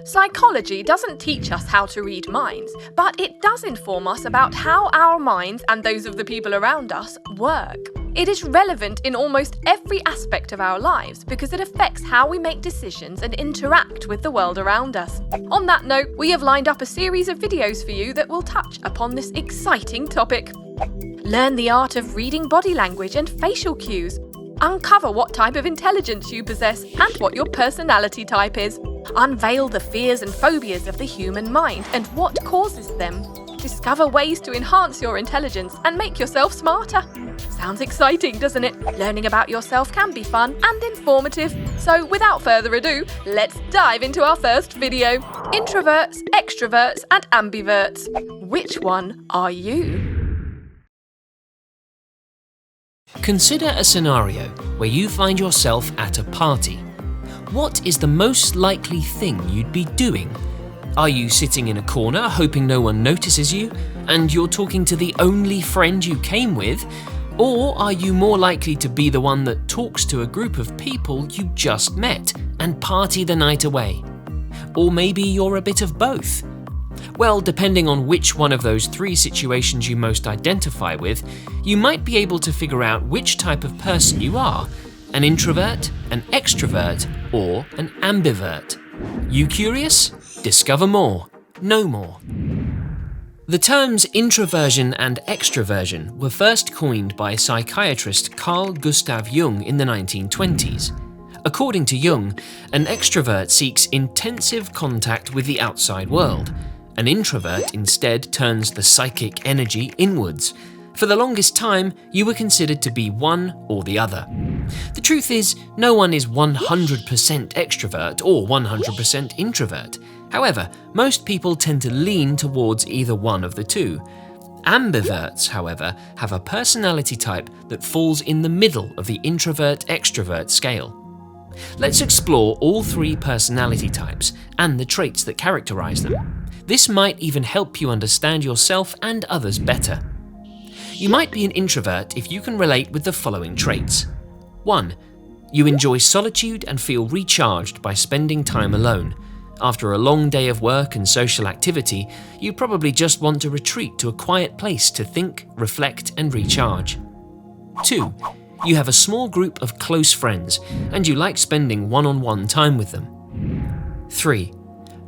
Psychology doesn't teach us how to read minds, but it does inform us about how our minds and those of the people around us work. It is relevant in almost every aspect of our lives because it affects how we make decisions and interact with the world around us. On that note, we have lined up a series of videos for you that will touch upon this exciting topic. Learn the art of reading body language and facial cues. Uncover what type of intelligence you possess and what your personality type is. Unveil the fears and phobias of the human mind and what causes them. Discover ways to enhance your intelligence and make yourself smarter. Sounds exciting, doesn't it? Learning about yourself can be fun and informative. So without further ado, let's dive into our first video. Introverts, extroverts, and ambiverts. Which one are you? Consider a scenario where you find yourself at a party. What is the most likely thing you'd be doing? Are you sitting in a corner hoping no one notices you and you're talking to the only friend you came with? Or are you more likely to be the one that talks to a group of people you just met and party the night away? Or maybe you're a bit of both? Well, depending on which one of those three situations you most identify with, you might be able to figure out which type of person you are: an introvert, an extrovert, or an ambivert. You curious? Discover more. Know more. The terms introversion and extroversion were first coined by psychiatrist Carl Gustav Jung in the 1920s. According to Jung, an extrovert seeks intensive contact with the outside world. An introvert instead turns the psychic energy inwards. For the longest time, you were considered to be one or the other. The truth is, no one is 100% extrovert or 100% introvert. However, most people tend to lean towards either one of the two. Ambiverts, however, have a personality type that falls in the middle of the introvert-extrovert scale. Let's explore all three personality types and the traits that characterize them. This might even help you understand yourself and others better. You might be an introvert if you can relate with the following traits. 1. You enjoy solitude and feel recharged by spending time alone. After a long day of work and social activity, you probably just want to retreat to a quiet place to think, reflect, and recharge. 2. You have a small group of close friends, and you like spending one-on-one time with them. 3.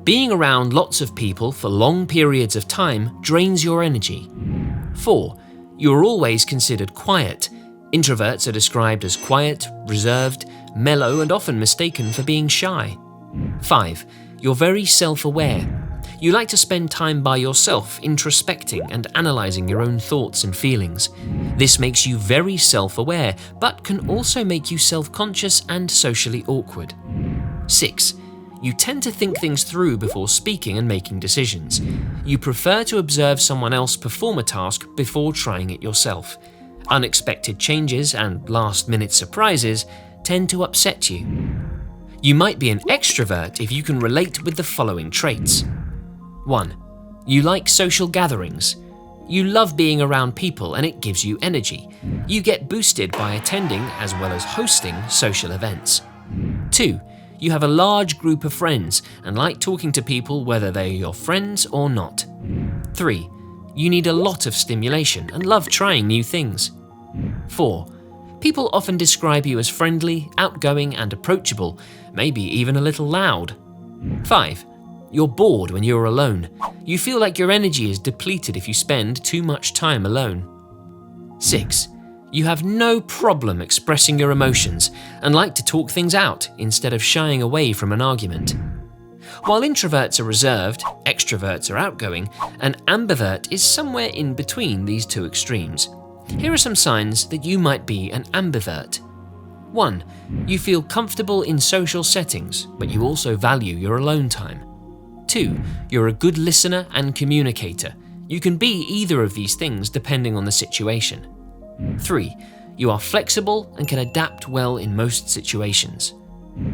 Being around lots of people for long periods of time drains your energy. 4. You're always considered quiet. Introverts are described as quiet, reserved, mellow, and often mistaken for being shy. 5. You're very self-aware. You like to spend time by yourself, introspecting and analysing your own thoughts and feelings. This makes you very self-aware, but can also make you self-conscious and socially awkward. 6. You tend to think things through before speaking and making decisions. You prefer to observe someone else perform a task before trying it yourself. Unexpected changes and last-minute surprises tend to upset you. You might be an extrovert if you can relate with the following traits. 1. You like social gatherings. You love being around people and it gives you energy. You get boosted by attending as well as hosting social events. 2. You have a large group of friends and like talking to people whether they are your friends or not. 3. You need a lot of stimulation and love trying new things. 4. People often describe you as friendly, outgoing, and approachable, maybe even a little loud. 5. You're bored when you're alone. You feel like your energy is depleted if you spend too much time alone. 6. You have no problem expressing your emotions and like to talk things out instead of shying away from an argument. While introverts are reserved, extroverts are outgoing, an ambivert is somewhere in between these two extremes. Here are some signs that you might be an ambivert. 1. You feel comfortable in social settings, but you also value your alone time. 2. You're a good listener and communicator. You can be either of these things depending on the situation. 3. You are flexible and can adapt well in most situations.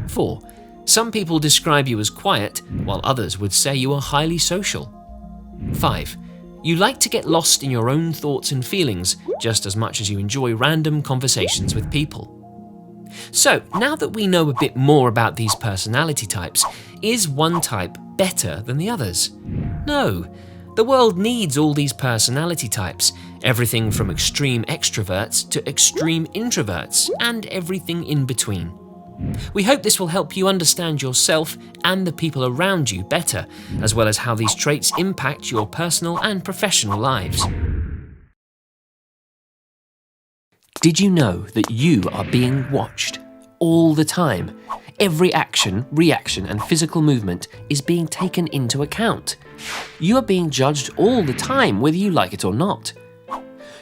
4. Some people describe you as quiet, while others would say you are highly social. 5. You like to get lost in your own thoughts and feelings just as much as you enjoy random conversations with people. So, now that we know a bit more about these personality types, is one type better than the others. No, the world needs all these personality types, everything from extreme extroverts to extreme introverts, and everything in between. We hope this will help you understand yourself and the people around you better, as well as how these traits impact your personal and professional lives. Did you know that you are being watched all the time? Every action, reaction, and physical movement is being taken into account. You are being judged all the time, whether you like it or not.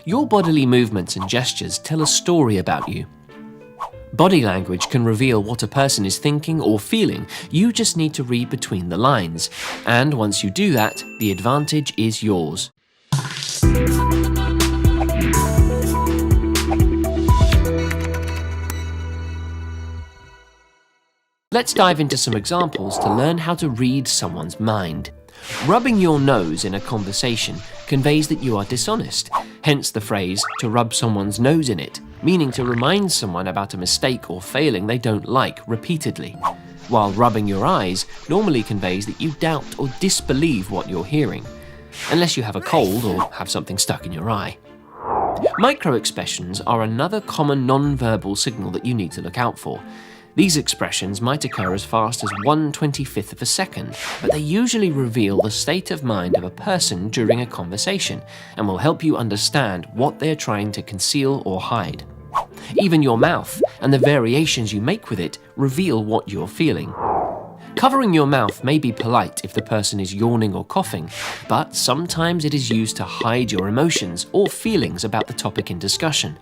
Your bodily movements and gestures tell a story about you. Body language can reveal what a person is thinking or feeling. You just need to read between the lines. And once you do that, the advantage is yours. Let's dive into some examples to learn how to read someone's mind. Rubbing your nose in a conversation conveys that you are dishonest, hence the phrase, to rub someone's nose in it, meaning to remind someone about a mistake or failing they don't like repeatedly. While rubbing your eyes normally conveys that you doubt or disbelieve what you're hearing, unless you have a cold or have something stuck in your eye. Micro-expressions are another common non-verbal signal that you need to look out for. These expressions might occur as fast as 1/25th of a second, but they usually reveal the state of mind of a person during a conversation and will help you understand what they're trying to conceal or hide. Even your mouth and the variations you make with it reveal what you're feeling. Covering your mouth may be polite if the person is yawning or coughing, but sometimes it is used to hide your emotions or feelings about the topic in discussion.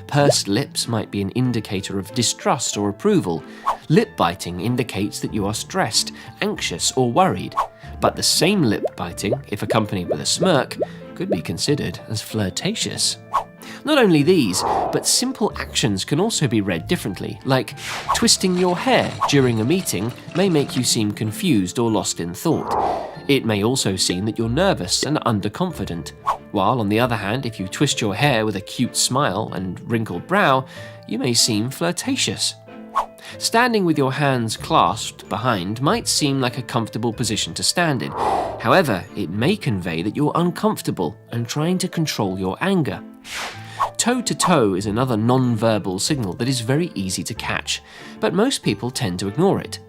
Pursed lips might be an indicator of distrust or approval. Lip biting indicates that you are stressed, anxious, or worried. But the same lip biting, if accompanied with a smirk, could be considered as flirtatious. Not only these, but simple actions can also be read differently, like twisting your hair during a meeting may make you seem confused or lost in thought. It may also seem that you're nervous and underconfident, while on the other hand, if you twist your hair with a cute smile and wrinkled brow, you may seem flirtatious. Standing with your hands clasped behind might seem like a comfortable position to stand in. However, it may convey that you're uncomfortable and trying to control your anger. Toe-to-toe is another non-verbal signal that is very easy to catch, but most people tend to ignore it.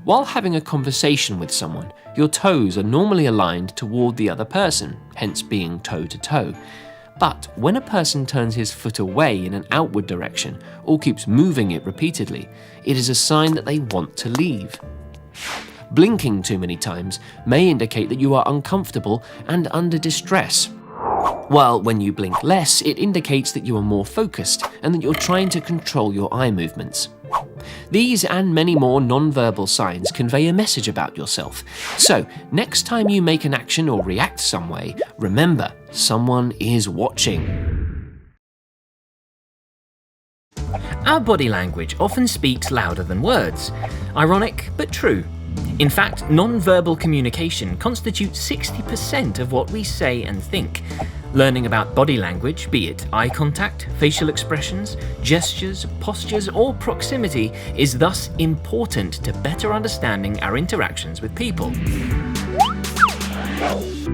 While having a conversation with someone, your toes are normally aligned toward the other person, hence being toe-to-toe. But when a person turns his foot away in an outward direction or keeps moving it repeatedly, it is a sign that they want to leave. Blinking too many times may indicate that you are uncomfortable and under distress, while when you blink less, it indicates that you are more focused and that you're trying to control your eye movements. These and many more non-verbal signs convey a message about yourself. So, next time you make an action or react some way, remember, someone is watching. Our body language often speaks louder than words. Ironic, but true. In fact, non-verbal communication constitutes 60% of what we say and think. Learning about body language, be it eye contact, facial expressions, gestures, postures, or proximity, is thus important to better understanding our interactions with people.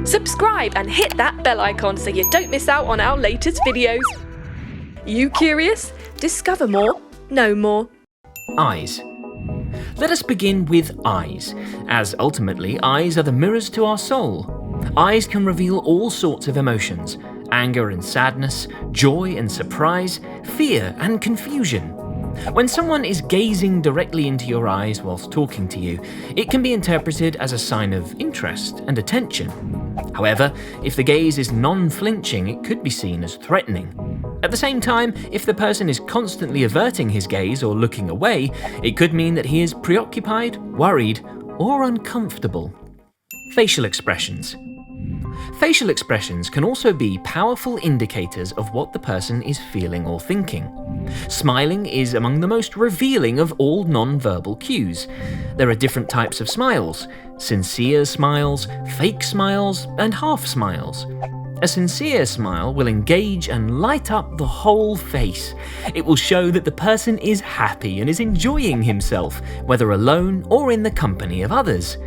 Subscribe and hit that bell icon so you don't miss out on our latest videos. YouCurious? Discover more, know more. Eyes. Let us begin with eyes, as ultimately eyes are the mirrors to our soul. Eyes can reveal all sorts of emotions: anger and sadness, joy and surprise, fear and confusion. When someone is gazing directly into your eyes whilst talking to you, it can be interpreted as a sign of interest and attention. However, if the gaze is non-flinching, it could be seen as threatening. At the same time, if the person is constantly averting his gaze or looking away, it could mean that he is preoccupied, worried, or uncomfortable. Facial expressions. Facial expressions can also be powerful indicators of what the person is feeling or thinking. Smiling is among the most revealing of all non-verbal cues. There are different types of smiles: sincere smiles, fake smiles, and half smiles. A sincere smile will engage and light up the whole face. It will show that the person is happy and is enjoying himself, whether alone or in the company of others.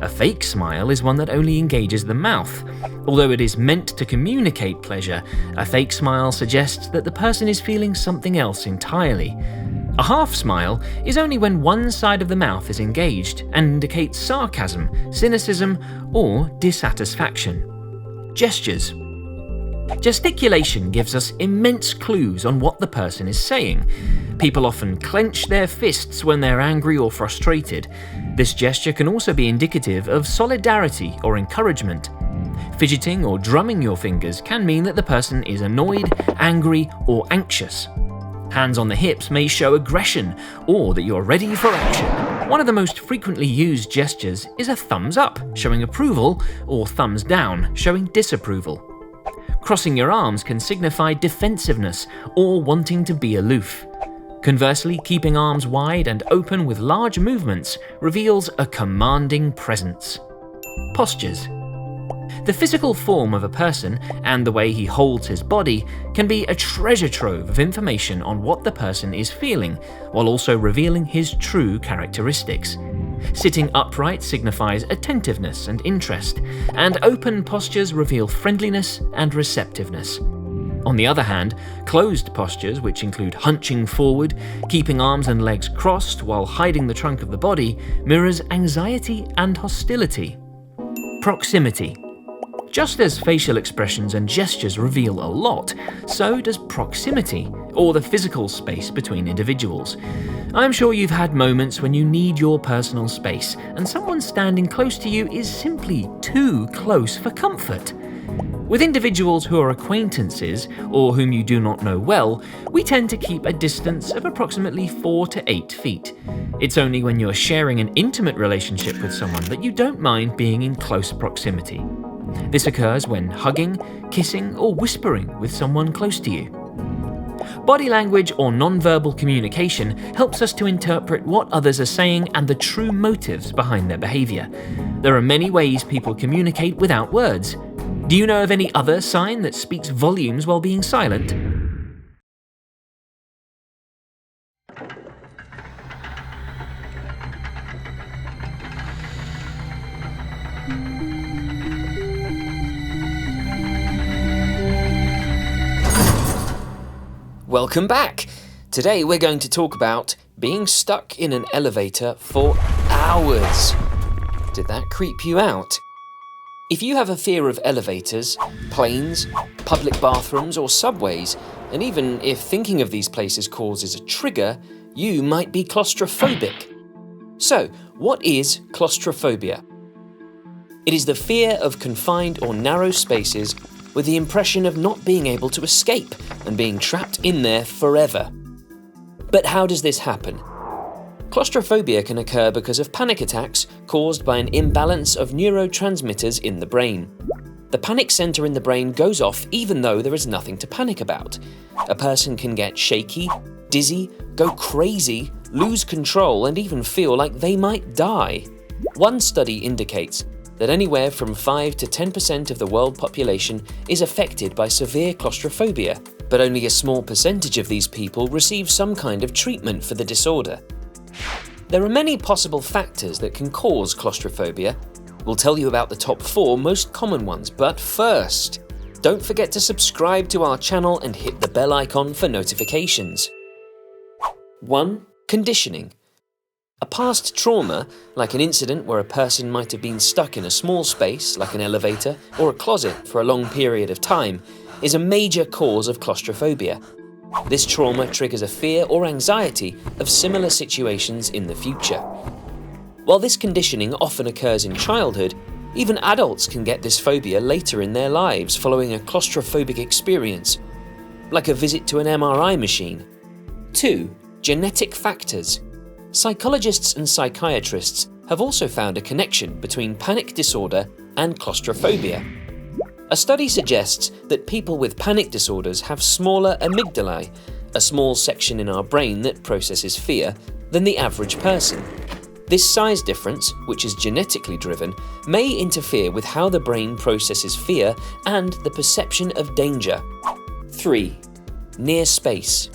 A fake smile is one that only engages the mouth. Although it is meant to communicate pleasure, a fake smile suggests that the person is feeling something else entirely. A half smile is only when one side of the mouth is engaged and indicates sarcasm, cynicism, or dissatisfaction. Gestures. Gesticulation gives us immense clues on what the person is saying. People often clench their fists when they're angry or frustrated. This gesture can also be indicative of solidarity or encouragement. Fidgeting or drumming your fingers can mean that the person is annoyed, angry, or anxious. Hands on the hips may show aggression or that you're ready for action. One of the most frequently used gestures is a thumbs up, showing approval, or thumbs down, showing disapproval. Crossing your arms can signify defensiveness or wanting to be aloof. Conversely, keeping arms wide and open with large movements reveals a commanding presence. Postures. The physical form of a person and the way he holds his body can be a treasure trove of information on what the person is feeling, while also revealing his true characteristics. Sitting upright signifies attentiveness and interest, and open postures reveal friendliness and receptiveness. On the other hand, closed postures, which include hunching forward, keeping arms and legs crossed while hiding the trunk of the body, mirrors anxiety and hostility. Proximity. Just as facial expressions and gestures reveal a lot, so does proximity, or the physical space between individuals. I'm sure you've had moments when you need your personal space, and someone standing close to you is simply too close for comfort. With individuals who are acquaintances, or whom you do not know well, we tend to keep a distance of approximately 4 to 8 feet. It's only when you're sharing an intimate relationship with someone that you don't mind being in close proximity. This occurs when hugging, kissing, or whispering with someone close to you. Body language or non-verbal communication helps us to interpret what others are saying and the true motives behind their behavior. There are many ways people communicate without words. Do you know of any other sign that speaks volumes while being silent? Welcome back! Today we're going to talk about being stuck in an elevator for hours. Did that creep you out? If you have a fear of elevators, planes, public bathrooms or subways, and even if thinking of these places causes a trigger, you might be claustrophobic. So, what is claustrophobia? It is the fear of confined or narrow spaces with the impression of not being able to escape and being trapped in there forever. But how does this happen? Claustrophobia can occur because of panic attacks caused by an imbalance of neurotransmitters in the brain. The panic center in the brain goes off even though there is nothing to panic about. A person can get shaky, dizzy, go crazy, lose control, and even feel like they might die. One study indicates that anywhere from 5 to 10% of the world population is affected by severe claustrophobia, but only a small percentage of these people receive some kind of treatment for the disorder. There are many possible factors that can cause claustrophobia. We'll tell you about the top 4 most common ones, but first, don't forget to subscribe to our channel and hit the bell icon for notifications. 1. Conditioning. A past trauma, like an incident where a person might have been stuck in a small space, like an elevator or a closet for a long period of time, is a major cause of claustrophobia. This trauma triggers a fear or anxiety of similar situations in the future. While this conditioning often occurs in childhood, even adults can get this phobia later in their lives following a claustrophobic experience, like a visit to an MRI machine. 2. Genetic factors. Psychologists and psychiatrists have also found a connection between panic disorder and claustrophobia. A study suggests that people with panic disorders have smaller amygdalae, a small section in our brain that processes fear, than the average person. This size difference, which is genetically driven, may interfere with how the brain processes fear and the perception of danger. 3. Near space.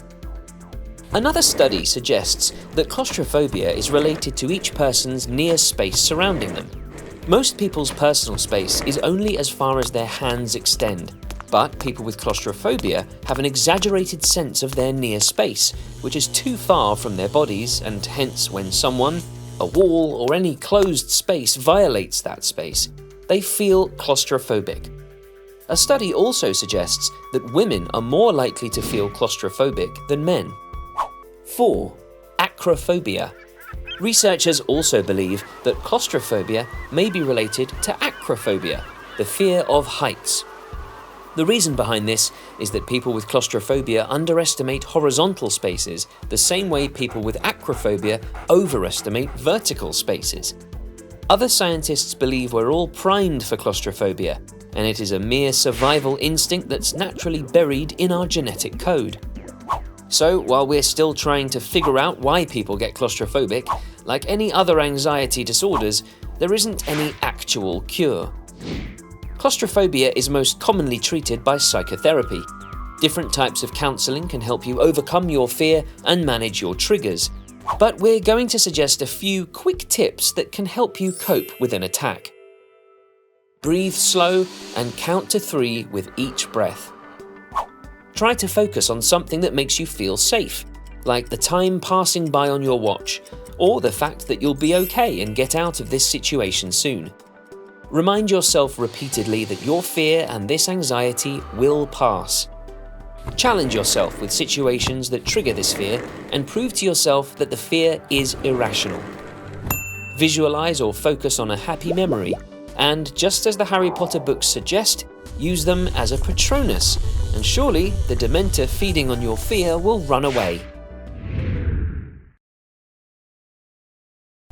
Another study suggests that claustrophobia is related to each person's near space surrounding them. Most people's personal space is only as far as their hands extend, but people with claustrophobia have an exaggerated sense of their near space, which is too far from their bodies, and hence when someone, a wall, or any closed space violates that space, they feel claustrophobic. A study also suggests that women are more likely to feel claustrophobic than men. 4. Acrophobia. Researchers also believe that claustrophobia may be related to acrophobia, the fear of heights. The reason behind this is that people with claustrophobia underestimate horizontal spaces the same way people with acrophobia overestimate vertical spaces. Other scientists believe we're all primed for claustrophobia, and it is a mere survival instinct that's naturally buried in our genetic code. So, while we're still trying to figure out why people get claustrophobic, like any other anxiety disorders, there isn't any actual cure. Claustrophobia is most commonly treated by psychotherapy. Different types of counselling can help you overcome your fear and manage your triggers, but we're going to suggest a few quick tips that can help you cope with an attack. Breathe slow and count to 3 with each breath. Try to focus on something that makes you feel safe, like the time passing by on your watch, or the fact that you'll be okay and get out of this situation soon. Remind yourself repeatedly that your fear and this anxiety will pass. Challenge yourself with situations that trigger this fear and prove to yourself that the fear is irrational. Visualize or focus on a happy memory, and just as the Harry Potter books suggest, use them as a Patronus, and surely the Dementor feeding on your fear will run away.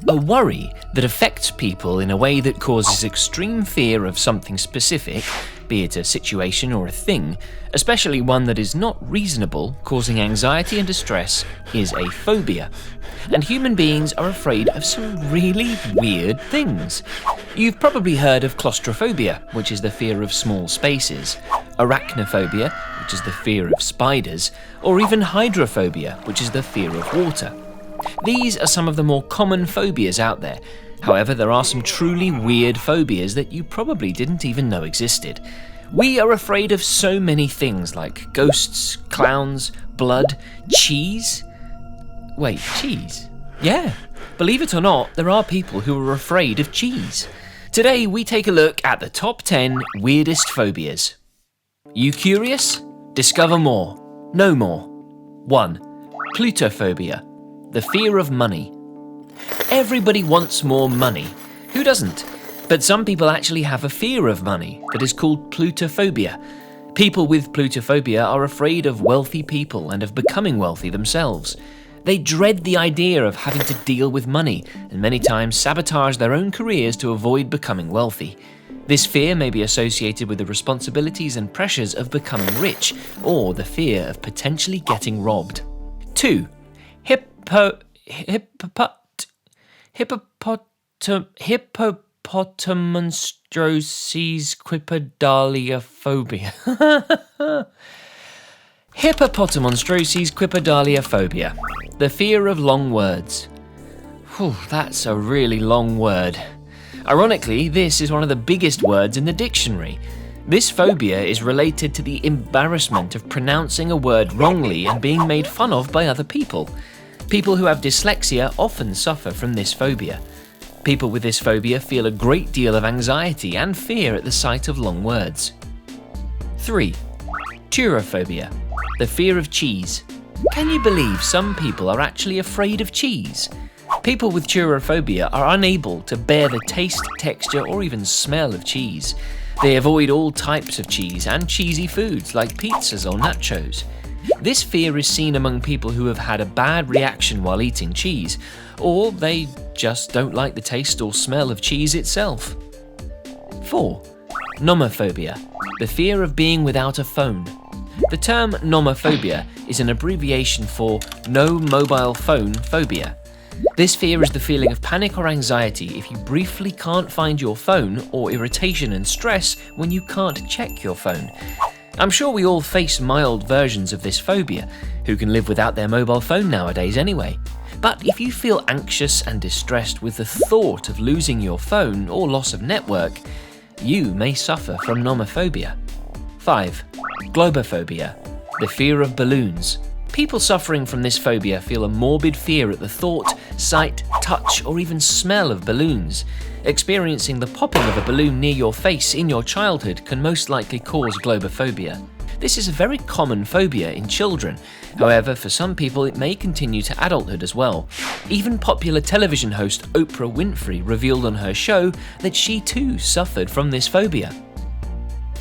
A worry that affects people in a way that causes extreme fear of something specific, be it a situation or a thing, especially one that is not reasonable, causing anxiety and distress, is a phobia. And human beings are afraid of some really weird things. You've probably heard of claustrophobia, which is the fear of small spaces, arachnophobia, which is the fear of spiders, or even hydrophobia, which is the fear of water. These are some of the more common phobias out there. However, there are some truly weird phobias that you probably didn't even know existed. We are afraid of so many things like ghosts, clowns, blood, cheese. Wait, cheese? Yeah, believe it or not, there are people who are afraid of cheese. Today we take a look at the top 10 weirdest phobias. YouCurious? Discover more. Know more. 1. Plutophobia. The fear of money. Everybody wants more money. Who doesn't? But some people actually have a fear of money that is called plutophobia. People with plutophobia are afraid of wealthy people and of becoming wealthy themselves. They dread the idea of having to deal with money and many times sabotage their own careers to avoid becoming wealthy. This fear may be associated with the responsibilities and pressures of becoming rich or the fear of potentially getting robbed. 2. Hippopotamonstroses quipedaliophobia. Hippopotamonstroses quipedaliophobia. The fear of long words. Whew, that's a really long word. Ironically, this is one of the biggest words in the dictionary. This phobia is related to the embarrassment of pronouncing a word wrongly and being made fun of by other people. People who have dyslexia often suffer from this phobia. People with this phobia feel a great deal of anxiety and fear at the sight of long words. 3. Turophobia. The fear of cheese. Can you believe some people are actually afraid of cheese? People with turophobia are unable to bear the taste, texture, or even smell of cheese. They avoid all types of cheese and cheesy foods like pizzas or nachos. This fear is seen among people who have had a bad reaction while eating cheese, or they just don't like the taste or smell of cheese itself. 4. Nomophobia. The fear of being without a phone. The term nomophobia is an abbreviation for no mobile phone phobia. This fear is the feeling of panic or anxiety if you briefly can't find your phone, or irritation and stress when you can't check your phone. I'm sure we all face mild versions of this phobia. Who can live without their mobile phone nowadays anyway? But if you feel anxious and distressed with the thought of losing your phone or loss of network, you may suffer from nomophobia. 5. Globophobia, the fear of balloons. People suffering from this phobia feel a morbid fear at the thought, sight, touch, or even smell of balloons. Experiencing the popping of a balloon near your face in your childhood can most likely cause globophobia. This is a very common phobia in children. However, for some people it may continue to adulthood as well. Even popular television host Oprah Winfrey revealed on her show that she too suffered from this phobia.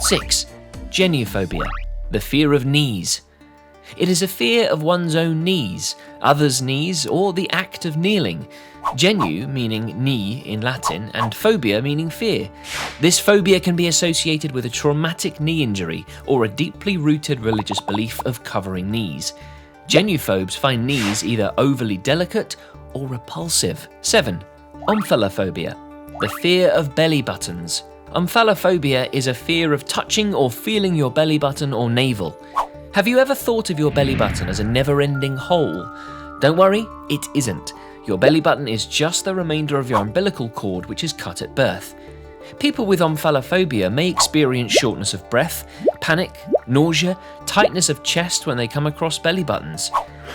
6. Geniophobia, the fear of knees. It is a fear of one's own knees, others' knees, or the act of kneeling. Genu meaning knee in Latin, and phobia meaning fear. This phobia can be associated with a traumatic knee injury or a deeply rooted religious belief of covering knees. Genuphobes find knees either overly delicate or repulsive. 7. Omphalophobia, the fear of belly buttons. Omphalophobia is a fear of touching or feeling your belly button or navel. Have you ever thought of your belly button as a never-ending hole? Don't worry, it isn't. Your belly button is just the remainder of your umbilical cord, which is cut at birth. People with omphalophobia may experience shortness of breath, panic, nausea, tightness of chest when they come across belly buttons.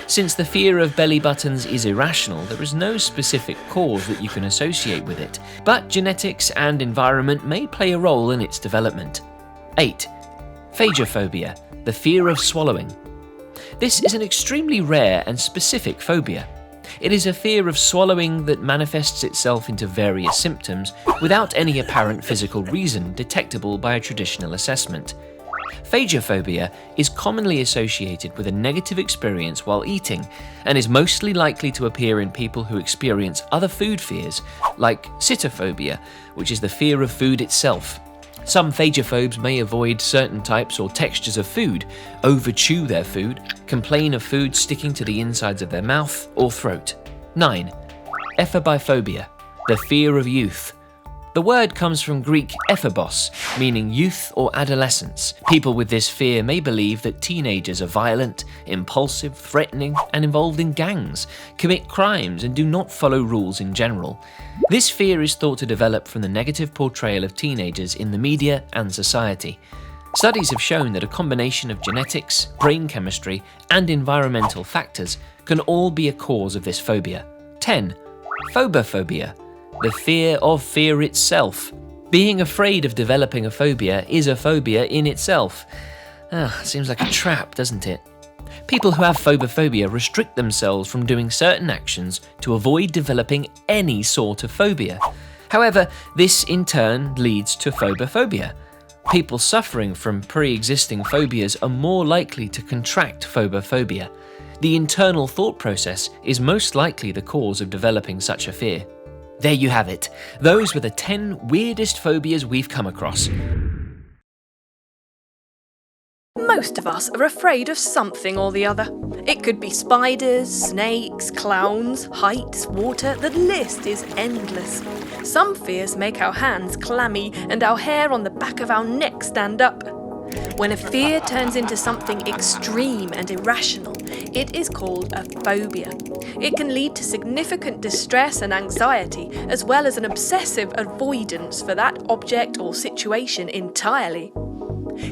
Since the fear of belly buttons is irrational, there is no specific cause that you can associate with it, but genetics and environment may play a role in its development. 8. Phagophobia, the fear of swallowing. This is an extremely rare and specific phobia. It is a fear of swallowing that manifests itself into various symptoms without any apparent physical reason detectable by a traditional assessment. Phagophobia is commonly associated with a negative experience while eating and is mostly likely to appear in people who experience other food fears, like cytophobia, which is the fear of food itself. Some phagophobes may avoid certain types or textures of food, overchew their food, complain of food sticking to the insides of their mouth or throat. 9. Ephobophobia, the fear of youth. The word comes from Greek ephobos, meaning youth or adolescence. People with this fear may believe that teenagers are violent, impulsive, threatening, and involved in gangs, commit crimes, and do not follow rules in general. This fear is thought to develop from the negative portrayal of teenagers in the media and society. Studies have shown that a combination of genetics, brain chemistry, and environmental factors can all be a cause of this phobia. 10. Phobophobia, the fear of fear itself. Being afraid of developing a phobia is a phobia in itself. Seems like a trap, doesn't it? People who have phobophobia restrict themselves from doing certain actions to avoid developing any sort of phobia. However, this in turn leads to phobophobia. People suffering from pre-existing phobias are more likely to contract phobophobia. The internal thought process is most likely the cause of developing such a fear. There you have it. Those were the 10 weirdest phobias we've come across. Most of us are afraid of something or the other. It could be spiders, snakes, clowns, heights, water. The list is endless. Some fears make our hands clammy and our hair on the back of our neck stand up. When a fear turns into something extreme and irrational, it is called a phobia. It can lead to significant distress and anxiety, as well as an obsessive avoidance for that object or situation entirely.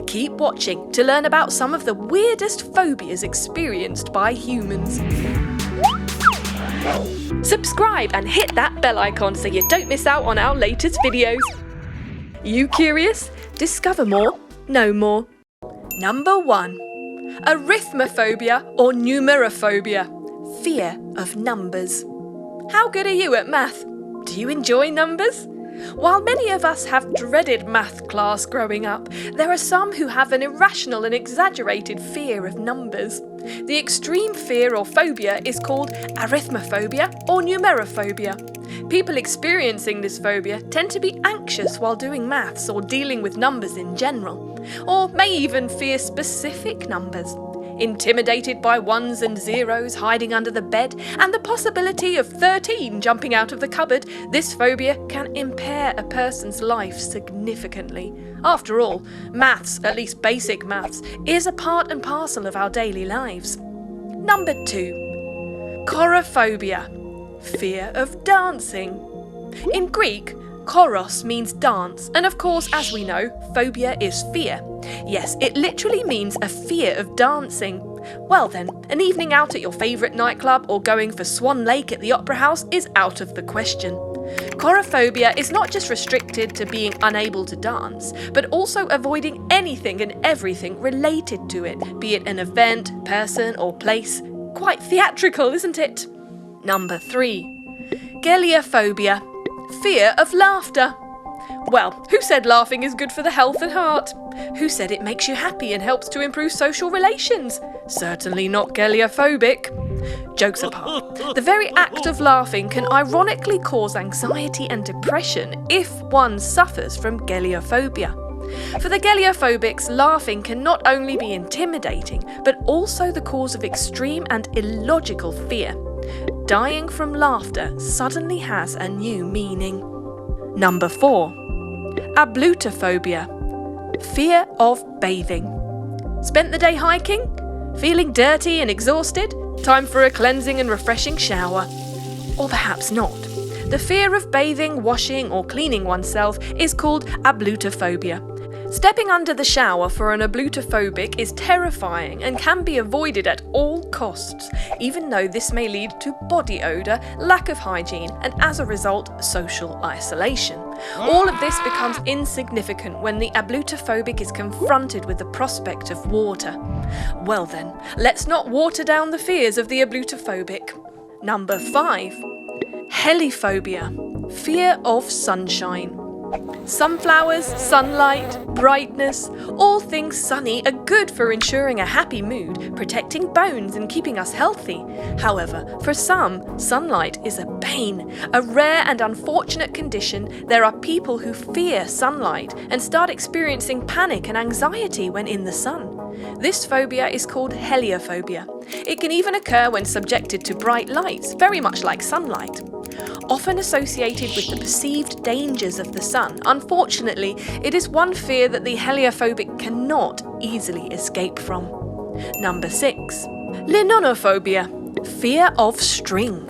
Keep watching to learn about some of the weirdest phobias experienced by humans. Subscribe and hit that bell icon so you don't miss out on our latest videos. YouCurious? Discover more, know more. Number 1. Arithmophobia or numerophobia, fear of numbers. How good are you at math? Do you enjoy numbers? While many of us have dreaded math class growing up, there are some who have an irrational and exaggerated fear of numbers. The extreme fear or phobia is called arithmophobia or numerophobia. People experiencing this phobia tend to be anxious while doing maths or dealing with numbers in general, or may even fear specific numbers. Intimidated by ones and zeros hiding under the bed and the possibility of 13 jumping out of the cupboard, this phobia can impair a person's life significantly. After all, maths, at least basic maths, is a part and parcel of our daily lives. Number 2. Chorophobia, fear of dancing. In Greek, choros means dance, and of course, as we know, phobia is fear. Yes, it literally means a fear of dancing. Well then, an evening out at your favourite nightclub or going for Swan Lake at the Opera House is out of the question. Chorophobia is not just restricted to being unable to dance, but also avoiding anything and everything related to it, be it an event, person or place. Quite theatrical, isn't it? Number 3. Geliophobia, fear of laughter. Well, who said laughing is good for the health and heart? Who said it makes you happy and helps to improve social relations? Certainly not geliophobic. Jokes apart, the very act of laughing can ironically cause anxiety and depression if one suffers from geliophobia. For the geliophobics, laughing can not only be intimidating, but also the cause of extreme and illogical fear. Dying from laughter suddenly has a new meaning. Number 4. Ablutophobia, fear of bathing. Spent the day hiking? Feeling dirty and exhausted? Time for a cleansing and refreshing shower. Or perhaps not. The fear of bathing, washing or cleaning oneself is called ablutophobia. Stepping under the shower for an ablutophobic is terrifying and can be avoided at all costs, even though this may lead to body odour, lack of hygiene and as a result, social isolation. All of this becomes insignificant when the ablutophobic is confronted with the prospect of water. Well then, let's not water down the fears of the ablutophobic. Number 5. Heliophobia, fear of sunshine. Sunflowers, sunlight, brightness, all things sunny are good for ensuring a happy mood, protecting bones and keeping us healthy. However, for some, sunlight is a bane. A rare and unfortunate condition, there are people who fear sunlight and start experiencing panic and anxiety when in the sun. This phobia is called heliophobia. It can even occur when subjected to bright lights, very much like sunlight. Often associated with the perceived dangers of the sun, unfortunately, it is one fear that the heliophobic cannot easily escape from. Number 6. Linonophobia, fear of string.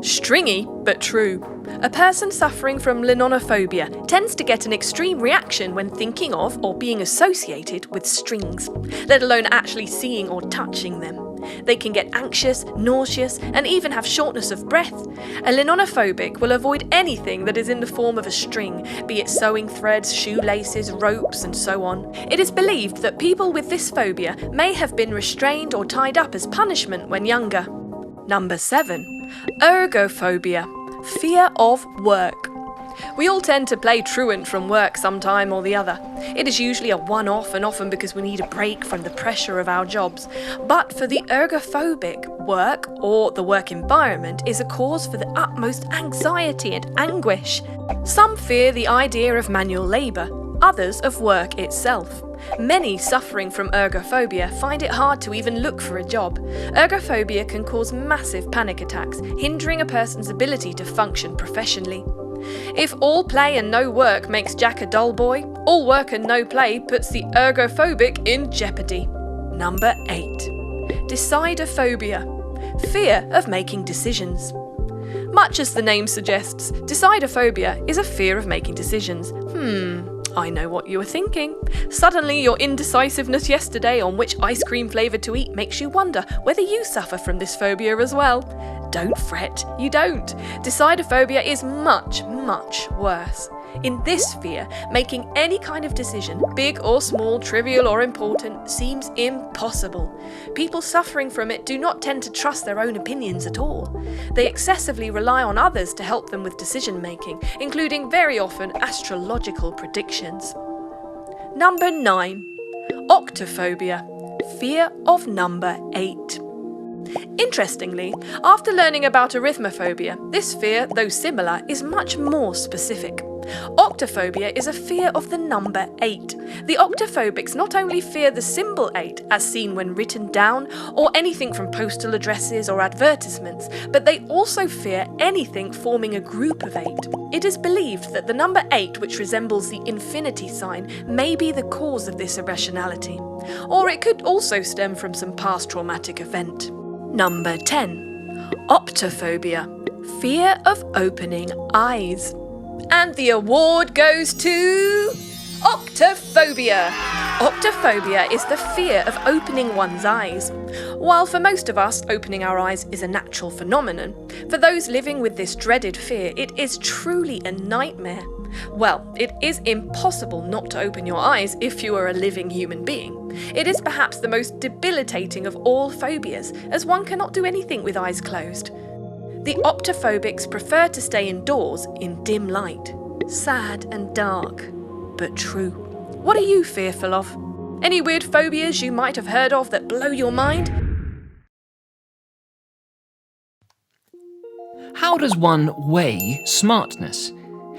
Stringy, but true. A person suffering from linonophobia tends to get an extreme reaction when thinking of or being associated with strings, let alone actually seeing or touching them. They can get anxious, nauseous, and even have shortness of breath. A linonophobic will avoid anything that is in the form of a string, be it sewing threads, shoelaces, ropes, and so on. It is believed that people with this phobia may have been restrained or tied up as punishment when younger. Number 7. Ergophobia, fear of work. We all tend to play truant from work sometime or the other. It is usually a one-off and often because we need a break from the pressure of our jobs. But for the ergophobic, work or the work environment is a cause for the utmost anxiety and anguish. Some fear the idea of manual labour, others of work itself. Many suffering from ergophobia find it hard to even look for a job. Ergophobia can cause massive panic attacks, hindering a person's ability to function professionally. If all play and no work makes Jack a dull boy, all work and no play puts the ergophobic in jeopardy. Number 8. Decidophobia, fear of making decisions. Much as the name suggests, decidophobia is a fear of making decisions. I know what you were thinking. Suddenly your indecisiveness yesterday on which ice cream flavour to eat makes you wonder whether you suffer from this phobia as well. Don't fret, you don't. Decidophobia is much, much worse. In this fear, making any kind of decision, big or small, trivial or important, seems impossible. People suffering from it do not tend to trust their own opinions at all. They excessively rely on others to help them with decision making, including very often astrological predictions. Number 9. Octophobia, fear of number 8. Interestingly, after learning about arithmophobia, this fear, though similar, is much more specific. Octophobia is a fear of the number 8. The octophobics not only fear the symbol 8, as seen when written down, or anything from postal addresses or advertisements, but they also fear anything forming a group of 8. It is believed that the number 8, which resembles the infinity sign, may be the cause of this irrationality. Or it could also stem from some past traumatic event. Number 10. Optophobia, fear of opening eyes. And the award goes to Octophobia. Octophobia is the fear of opening one's eyes. While for most of us, opening our eyes is a natural phenomenon, for those living with this dreaded fear, it is truly a nightmare. Well, it is impossible not to open your eyes if you are a living human being. It is perhaps the most debilitating of all phobias, as one cannot do anything with eyes closed. The optophobics prefer to stay indoors in dim light. Sad and dark, but true. What are you fearful of? Any weird phobias you might have heard of that blow your mind? How does one weigh smartness?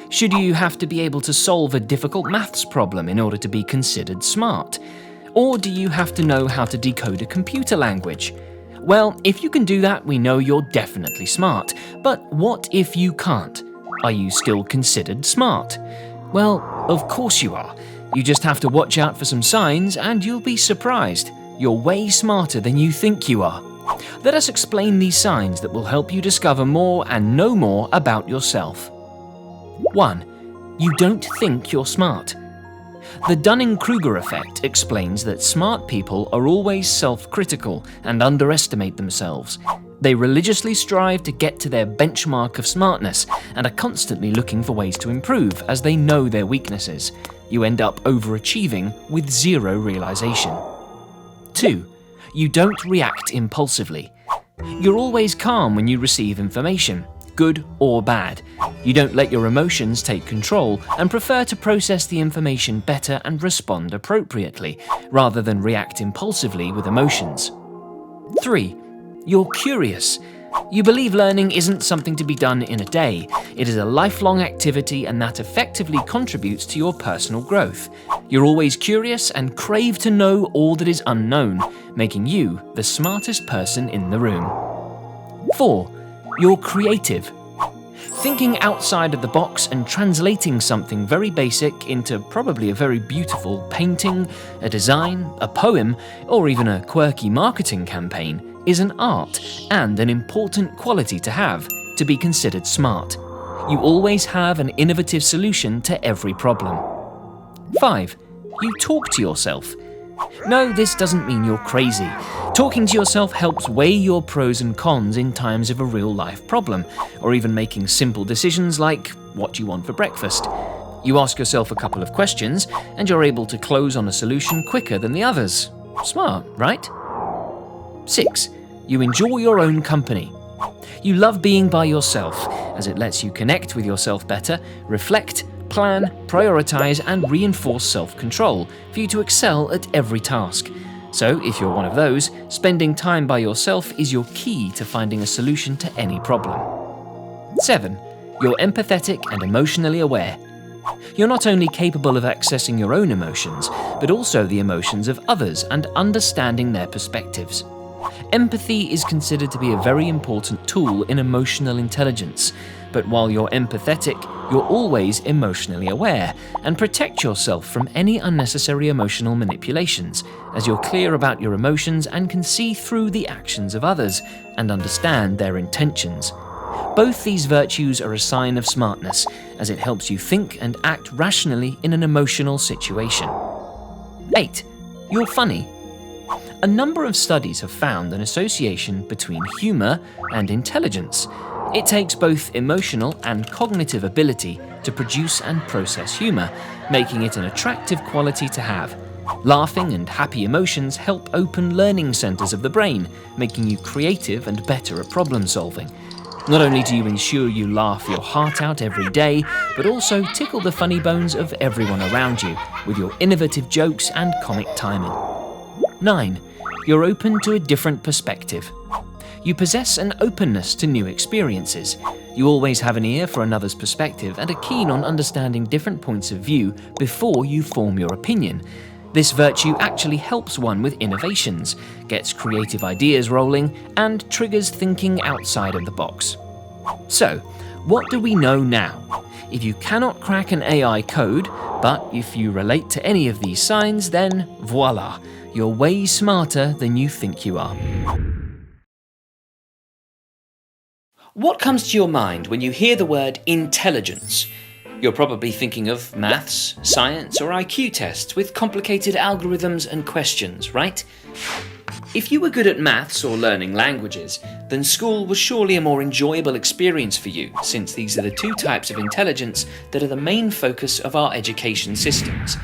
Should you have to be able to solve a difficult maths problem in order to be considered smart? Or do you have to know how to decode a computer language? Well, if you can do that, we know you're definitely smart. But what if you can't? Are you still considered smart? Well, of course you are. You just have to watch out for some signs and you'll be surprised. You're way smarter than you think you are. Let us explain these signs that will help you discover more and know more about yourself. 1. You don't think you're smart. The Dunning-Kruger effect explains that smart people are always self-critical and underestimate themselves. They religiously strive to get to their benchmark of smartness and are constantly looking for ways to improve as they know their weaknesses. You end up overachieving with zero realization. 2. You don't react impulsively. You're always calm when you receive information, good or bad. You don't let your emotions take control and prefer to process the information better and respond appropriately, rather than react impulsively with emotions. 3. You're curious. You believe learning isn't something to be done in a day. It is a lifelong activity and that effectively contributes to your personal growth. You're always curious and crave to know all that is unknown, making you the smartest person in the room. 4. You're creative. Thinking outside of the box and translating something very basic into probably a very beautiful painting, a design, a poem, or even a quirky marketing campaign is an art and an important quality to have to be considered smart. You always have an innovative solution to every problem. 5. You talk to yourself. No, this doesn't mean you're crazy. Talking to yourself helps weigh your pros and cons in times of a real-life problem, or even making simple decisions like what you want for breakfast. You ask yourself a couple of questions, and you're able to close on a solution quicker than the others. Smart, right? 6. You enjoy your own company. You love being by yourself, as it lets you connect with yourself better, reflect, plan, prioritize, and reinforce self-control for you to excel at every task. So, if you're one of those, spending time by yourself is your key to finding a solution to any problem. 7. You're empathetic and emotionally aware. You're not only capable of accessing your own emotions, but also the emotions of others and understanding their perspectives. Empathy is considered to be a very important tool in emotional intelligence, but while you're empathetic, you're always emotionally aware and protect yourself from any unnecessary emotional manipulations, as you're clear about your emotions and can see through the actions of others and understand their intentions. Both these virtues are a sign of smartness, as it helps you think and act rationally in an emotional situation. 8. You're funny. A number of studies have found an association between humor and intelligence. It takes both emotional and cognitive ability to produce and process humor, making it an attractive quality to have. Laughing and happy emotions help open learning centers of the brain, making you creative and better at problem solving. Not only do you ensure you laugh your heart out every day, but also tickle the funny bones of everyone around you with your innovative jokes and comic timing. 9. You're open to a different perspective. You possess an openness to new experiences. You always have an ear for another's perspective and are keen on understanding different points of view before you form your opinion. This virtue actually helps one with innovations, gets creative ideas rolling, and triggers thinking outside of the box. So, what do we know now? If you cannot crack an AI code, but if you relate to any of these signs, then voila, you're way smarter than you think you are. What comes to your mind when you hear the word intelligence? You're probably thinking of maths, science, or IQ tests with complicated algorithms and questions, right? If you were good at maths or learning languages, then school was surely a more enjoyable experience for you, since these are the two types of intelligence that are the main focus of our education systems.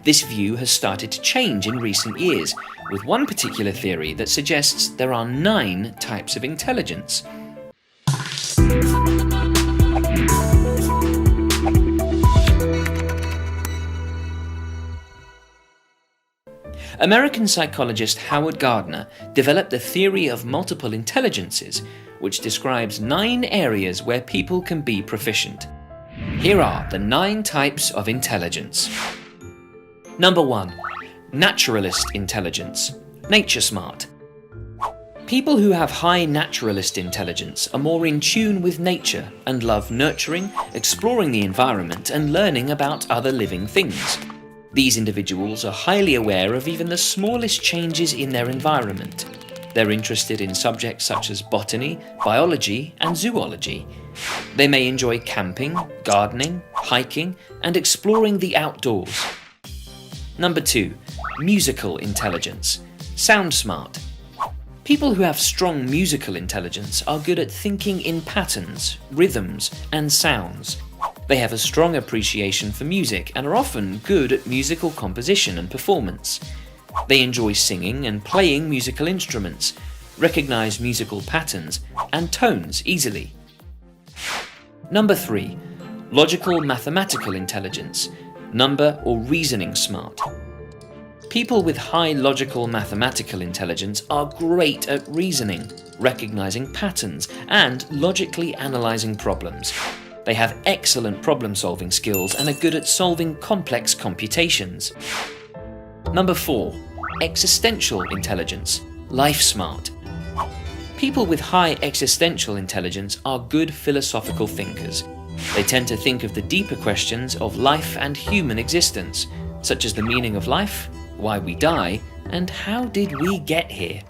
This view has started to change in recent years, with one particular theory that suggests there are 9 types of intelligence. American psychologist Howard Gardner developed the theory of multiple intelligences, which describes 9 areas where people can be proficient. Here are the 9 types of intelligence. Number 1. Naturalist intelligence. Nature smart. People who have high naturalist intelligence are more in tune with nature and love nurturing, exploring the environment, and learning about other living things. These individuals are highly aware of even the smallest changes in their environment. They're interested in subjects such as botany, biology, and zoology. They may enjoy camping, gardening, hiking, and exploring the outdoors. Number 2. Musical intelligence. Sound smart. People who have strong musical intelligence are good at thinking in patterns, rhythms, and sounds. They have a strong appreciation for music and are often good at musical composition and performance. They enjoy singing and playing musical instruments, recognize musical patterns and tones easily. Number 3. Logical mathematical intelligence. Number or reasoning smart. People with high logical mathematical intelligence are great at reasoning, recognizing patterns, and logically analyzing problems. They have excellent problem-solving skills and are good at solving complex computations. Number 4. Existential intelligence. Life smart. People with high existential intelligence are good philosophical thinkers. They tend to think of the deeper questions of life and human existence, such as the meaning of life, why we die, and how did we get here?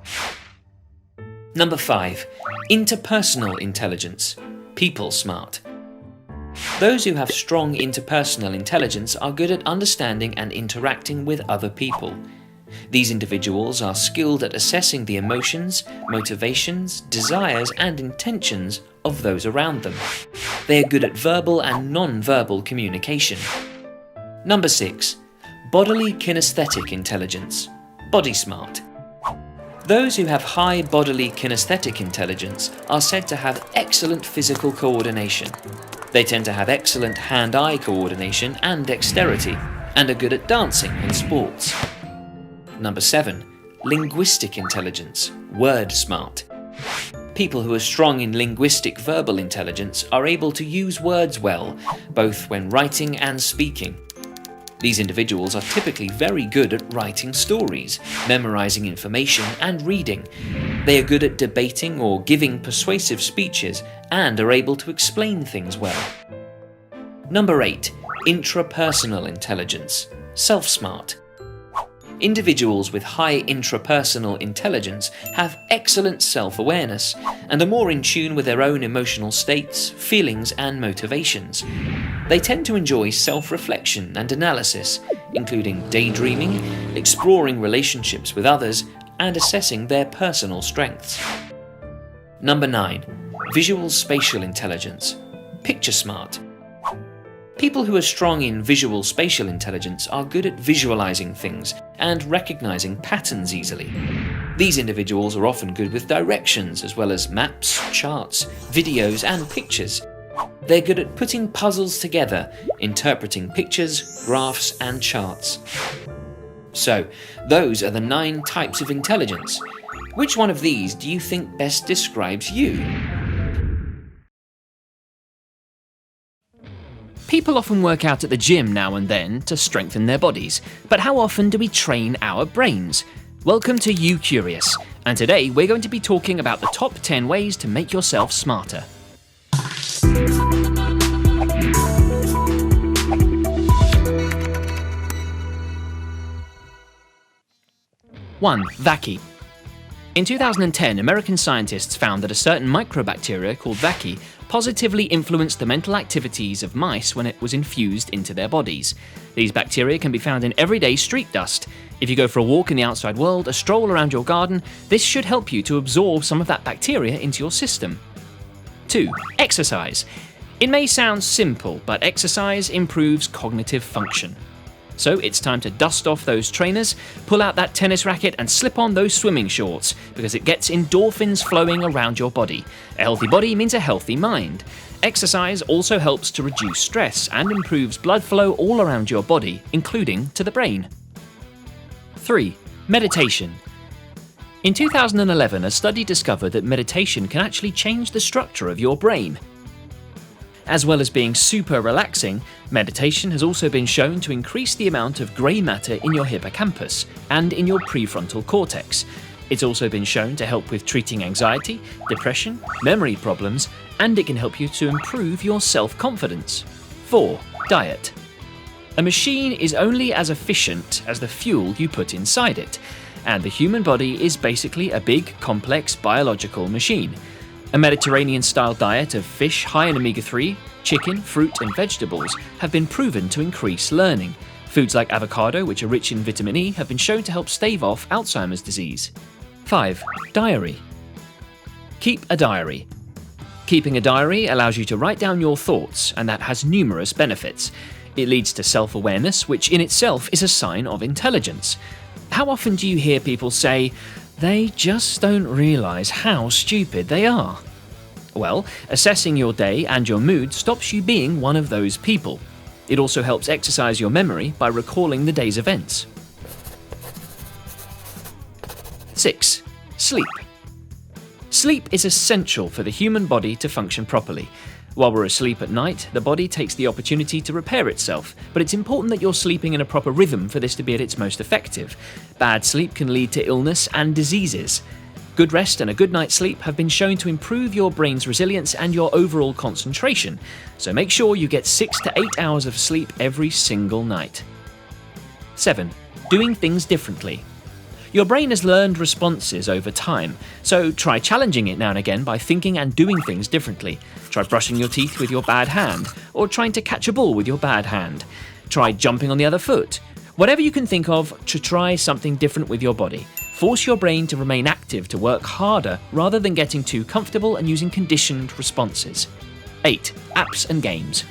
Number 5. Interpersonal intelligence. People smart. Those who have strong interpersonal intelligence are good at understanding and interacting with other people. These individuals are skilled at assessing the emotions, motivations, desires, and intentions of those around them. They are good at verbal and non-verbal communication. Number 6. Bodily kinesthetic intelligence. Body smart. Those who have high bodily kinesthetic intelligence are said to have excellent physical coordination. They tend to have excellent hand-eye coordination and dexterity, and are good at dancing and sports. Number 7. Linguistic intelligence. Word smart. People who are strong in linguistic verbal intelligence are able to use words well, both when writing and speaking. These individuals are typically very good at writing stories, memorizing information, and reading. They are good at debating or giving persuasive speeches and are able to explain things well. Number 8. Intrapersonal intelligence. Self-smart. Individuals with high intrapersonal intelligence have excellent self-awareness and are more in tune with their own emotional states, feelings, and motivations. They tend to enjoy self-reflection and analysis, including daydreaming, exploring relationships with others, and assessing their personal strengths. Number 9. Visual spatial intelligence. Picture smart. People who are strong in visual spatial intelligence are good at visualizing things and recognizing patterns easily. These individuals are often good with directions as well as maps, charts, videos, and pictures. They're good at putting puzzles together, interpreting pictures, graphs, and charts. So, those are the 9 types of intelligence. Which one of these do you think best describes you? People often work out at the gym now and then to strengthen their bodies, but how often do we train our brains? Welcome to YouCurious, and today we're going to be talking about the top 10 ways to make yourself smarter. 1. Vacuum. In 2010, American scientists found that a certain microbacteria called vaccae positively influenced the mental activities of mice when it was infused into their bodies. These bacteria can be found in everyday street dust. If you go for a walk in the outside world, a stroll around your garden, this should help you to absorb some of that bacteria into your system. 2. Exercise. It may sound simple, but exercise improves cognitive function. So it's time to dust off those trainers, pull out that tennis racket and slip on those swimming shorts, because it gets endorphins flowing around your body. A healthy body means a healthy mind. Exercise also helps to reduce stress and improves blood flow all around your body, including to the brain. 3. Meditation. In 2011, a study discovered that meditation can actually change the structure of your brain. As well as being super relaxing, meditation has also been shown to increase the amount of grey matter in your hippocampus and in your prefrontal cortex. It's also been shown to help with treating anxiety, depression, memory problems, and it can help you to improve your self-confidence. 4. Diet. A machine is only as efficient as the fuel you put inside it, and the human body is basically a big, complex biological machine. A Mediterranean-style diet of fish high in omega-3, chicken, fruit and vegetables have been proven to increase learning. Foods like avocado, which are rich in vitamin E, have been shown to help stave off Alzheimer's disease. 5. Diary. Keep a diary. Keeping a diary allows you to write down your thoughts, and that has numerous benefits. It leads to self-awareness, which in itself is a sign of intelligence. How often do you hear people say, "They just don't realise how stupid they are"? Well, assessing your day and your mood stops you being one of those people. It also helps exercise your memory by recalling the day's events. 6. Sleep. Sleep is essential for the human body to function properly. While we're asleep at night, the body takes the opportunity to repair itself, but it's important that you're sleeping in a proper rhythm for this to be at its most effective. Bad sleep can lead to illness and diseases. Good rest and a good night's sleep have been shown to improve your brain's resilience and your overall concentration, so make sure you get 6 to 8 hours of sleep every single night. 7. Doing things differently. Your brain has learned responses over time, so try challenging it now and again by thinking and doing things differently. Try brushing your teeth with your bad hand, or trying to catch a ball with your bad hand. Try jumping on the other foot. Whatever you can think of to try something different with your body. Force your brain to remain active, to work harder, rather than getting too comfortable and using conditioned responses. 8. Apps and games.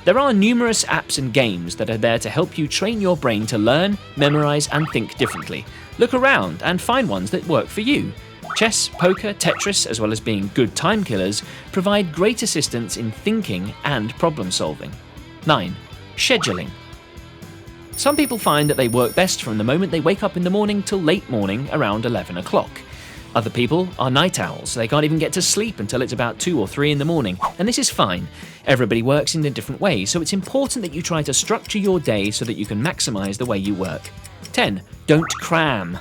There are numerous apps and games that are there to help you train your brain to learn, memorize, and think differently. Look around and find ones that work for you. Chess, poker, Tetris, as well as being good time killers, provide great assistance in thinking and problem solving. 9. Scheduling. Some people find that they work best from the moment they wake up in the morning till late morning around 11 o'clock. Other people are night owls. They can't even get to sleep until it's about 2 or 3 in the morning, and this is fine. Everybody works in a different way, so it's important that you try to structure your day so that you can maximize the way you work. 10. Don't cram.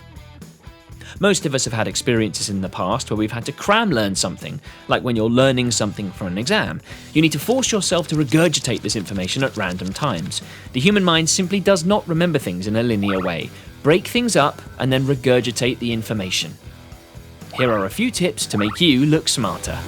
Most of us have had experiences in the past where we've had to cram learn something, like when you're learning something for an exam. You need to force yourself to regurgitate this information at random times. The human mind simply does not remember things in a linear way. Break things up and then regurgitate the information. Here are a few tips to make you look smarter.